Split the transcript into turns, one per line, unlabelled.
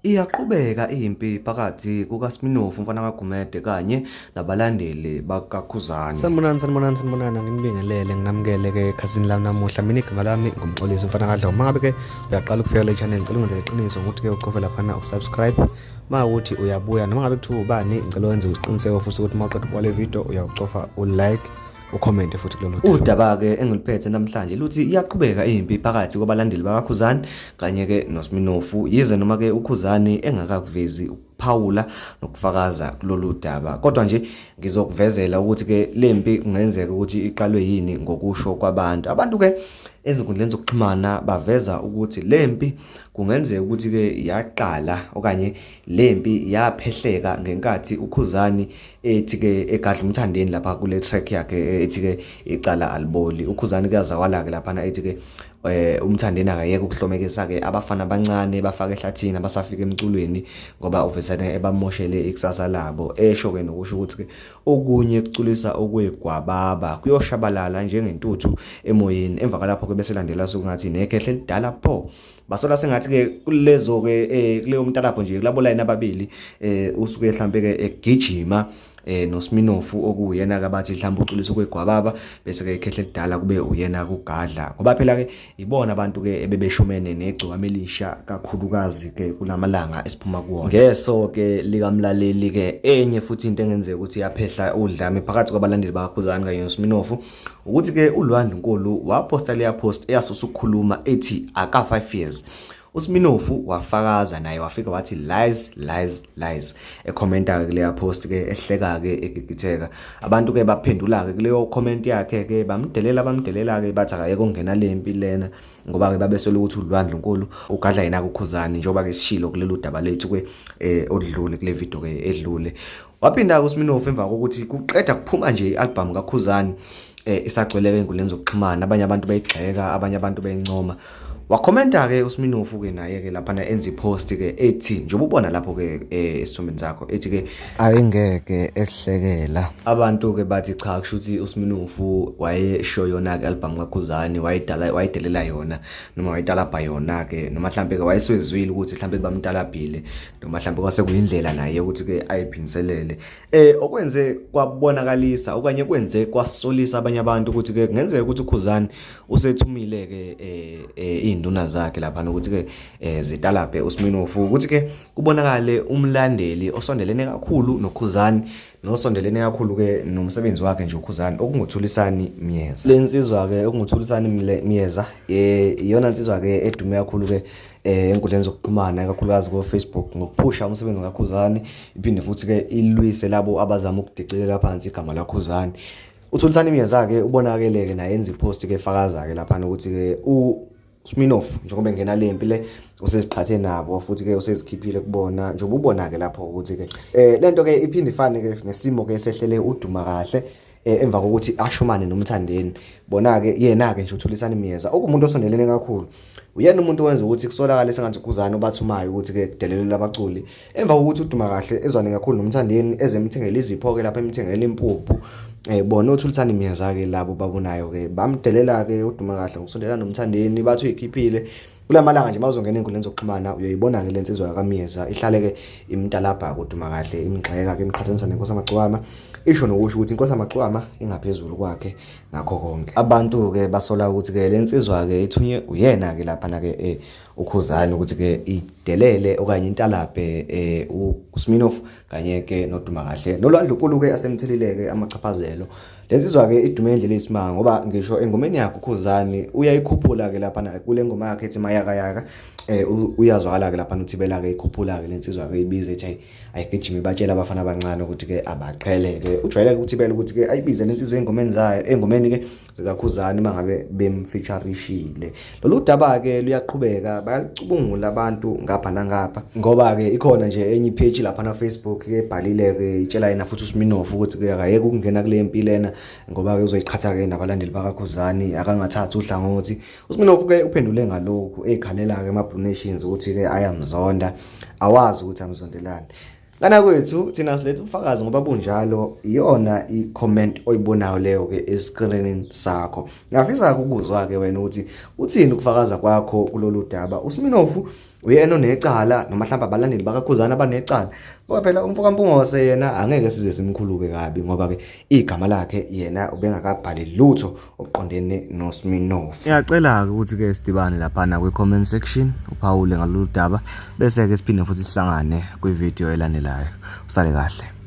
Iyaqhubeka impi phakathi kukaSminofu Mphile Gumede kanye nabalandeli bakaKhuzani.
Sanibonani nginibingelele nginamukele ke ekhasini lami namuhla. Mina igama lami ngumxolisi Mphile. Mangabe ke uyaqala ukufika le channel ngicela ungenze iqiniso ukuthi ke uqofe lapha usubscribe. Mawuthi uyabuya noma ngabe kuthiwa ubani ngicela wenze isiqiniseko futhi ukuthi mawuqeda ukubona le video uyawucofa ulike ucomment futhi kulolu
udaba ke engiliphethe namhlanje luthi iyaqhubeka impi phakathi kwabalandeli bakaKhuzani kanye ke noSminofu yize noma ke uKhuzani engakavezi ukuphawula nokufakaza kulolu daba kodwa nje ngizokuvezela ukuthi ke lempi kungenzeka ukuthi iqalwe yini ngokusho kwabantu ke ezinkundleni zokuxhumana baveza ukuthi lempi kungenzeka ukuthi ke yaqala okanye lempi yaphehleka ngenkathi uKhuzani ethi ke egadla uMthandeni lapha kule track yakhe ethi ke icala aliboli. uKhuzani kuyazawala ke lapha ethi ke uMthandeni akayeke ukuhlomekisa ke abafana abancane bafaka ehlathini abasafika emculweni ngoba uvesane ebamoshele ikusasa labo esho ke nokusho ukuthi ke okunye kuculisa okwegwababa kuyoshabalala njengentuthu emoyeni emva kalapho ke bese landela sokungathi nekhehle lidala pho basola sengathi ke kulezo ke kuleyo mntalapho nje kulabola yena ababili usuke mhlambe ke egijima noSminofu okuyena ke bathi mhlawumbe uculisa kwegwababa bese ke ikhehle lidala kube uyena kugadla ngoba phela ke ibona abantu ke ebebeshomene neGcokama Elisha kakhulukazi ke kulamalanga esiphuma kuwona ngeso ke likamlaleli ke enye futhi into engenzeka ukuthi yaphehla udlame phakathi kwabalandeli bakaKhuzani kanye noSminofu ukuthi ke uLwandlunkulu waposta leya post eyasusa ukukhuluma ethi aka 5 years uSminofu wafakaza naye wafika wathi lies ekhomenta ke leya post ke ehleka ke egigitheka abantu ke baphendula ke leyo comment yakhe ke bamdelela ke bathi akayeke ukungena lempi lena ngoba ke babesola ukuthi uLwandlunkulu ugadla yena kuKhuzani njengoba ke sishilo kulelo daba lethu ke odlule kule video ke edlule waphinda uSminofu emva kokuthi kuqeda kuphuma nje ialbum kaKhuzani isagcwele ke ey'nkundleni zokuxhumana abanye abantu bayigxeka abanye abantu bayincoma wakhomenta ke uSminofu ke naye ke lapha enza ipost ke ethi njengoba ubona lapho ke esithombeni sakho ethi ke
ayingeke esihlekela
abantu ke bathi cha kushuthi uSminofu wayesho yona ke album kaKhuzani wayidelela yona noma wayitalabha yona ke noma mhlambe ke wayeswezwile ukuthi mhlambe bamtalabhile noma mhlambe kwase kuyindlela naye ukuthi ke ayiphindiselele okwenze kwabonakalisa okanye kwenze kwasolisa abanye abantu ukuthi ke kungenzeka ukuthi uKhuzani usethumile ke induna zakhe lapha nokuthi ke zitalaphe uSminofu ukuthi ke kubonakale umlandeli osondelene kakhulu noKhuzani nosondelene kakhulu ke nomsebenzi wakhe nje uKhuzani okunguthulisani Miyeza lensizwa ke okunguthulisani Miyeza iyona insizwa ke edume kakhulu ke enkundleni zokuxhumana kakhulukazi ku Facebook ngokuphusha umsebenzi kaKhuzani iphinde futhi ke ilwise labo abazama ukudicilela phansi igama laKhuzani. Uthulisani Miyeza ke ubonakele ke naye enza ipost ke efakaza ke lapha ukuthi ke uSminofu njengoba engena lempi le useziqhathe nabo futhi ke usezikhiphile kubona njengoba ubona ke lapho ukuthi ke lento ke iphinde ifane ke nesimo ke esehlele uduma kahle emva kokuthi ashomane noMthandeni bona ke yena ke nje uthulisani Miyeza okumuntu osondelene kakhulu uyena umuntu wenza ukuthi kusolakala sengathi uKhuzani obathumayo ukuthi ke kudelelele abaculi emva kokuthi uduma kahle ezwane kakhulu noMthandeni ezemithengele izipho ke lapha emithengele impuphu bona uthulisani Miyeza ke labo babonayo ke bamdelela ke uduma kahle ngokusondelana noMthandeni bathi uyikhiphile kulamalanga nje mawuzongena enkundleni zokuxhumana uyoyibona ke lensizwa kaMiyeza ihlale ke imtalabha koduma kahle imgxeka ke imqhathanisa nenkosi amaGcokama isho nokusho ukuthi inkosi amaGcokama ingaphezulu kwakhe ngakho konke abantu ke basola ukuthi ke lensizwa ke ithunye uyena ke lapha na ke uKhuzani ukuthi ke idelele okanye intalabhe uSminofu kanye ke noduma kahle noLwandlunkulu ke asemthelileke amachaphazelo lensizwa ke idume endlela esimanga ngoba ngisho engomeni yakhe uKhuzani uyayikhuphula ke lapha kule ngoma yakhe ethi mayaka uyazwakala ke lapha uthibela ke ikhuphula ke lensizwa ke ibize ethi ayigijime batshela abafana abancane ukuthi ke abaqhele ke ujwayele ukuthi uthibela ukuthi ke ayibize lensizwa engomeni zayo engomeni ke zikaKhuzani mangabe bemfeaturishile lolu daba ke luyaqhubeka bayalicubungula abantu ngapha nangapha ngoba ke ikhona nje enye page lapha na Facebook ke ebhalile ke itshela yena futhi uSminofu ukuthi ke akayeke ukungena kule mpi lena ngoba ke uzoyiqhatha ke nabalandeli bakaKhuzani akangathathi uhlangothi uSminofu ke uphendule ngalokhu ekhalela ke namaBlue Nations ukuthi ke ayamzonda awazi ukuthi amzondelane kana kwethu thina silethe ufakazi ngoba bunjalo iyona i-comment oyibonayo leyo ke escreenini sakho ngafisa ukuzwa ke wena ukuthi uthini ukufakaza kwakho kulolu daba uSminofu uyena onecala noma mhlawumbe abalandeli bakaKhuzani abanecala, ngoba phela umfoka Mpungose yena angeke size simkhulube kabi ngoba ke igama lakhe yena ubengakabhali lutho okuqondene noSminofu. Ngiyacela-ke ukuthi-ke sidibane laphana kwi-comment section, uphawule ngalolu daba, bese-ke siphinde futhi sihlangane kwividiyo elandelayo. Usale kahle.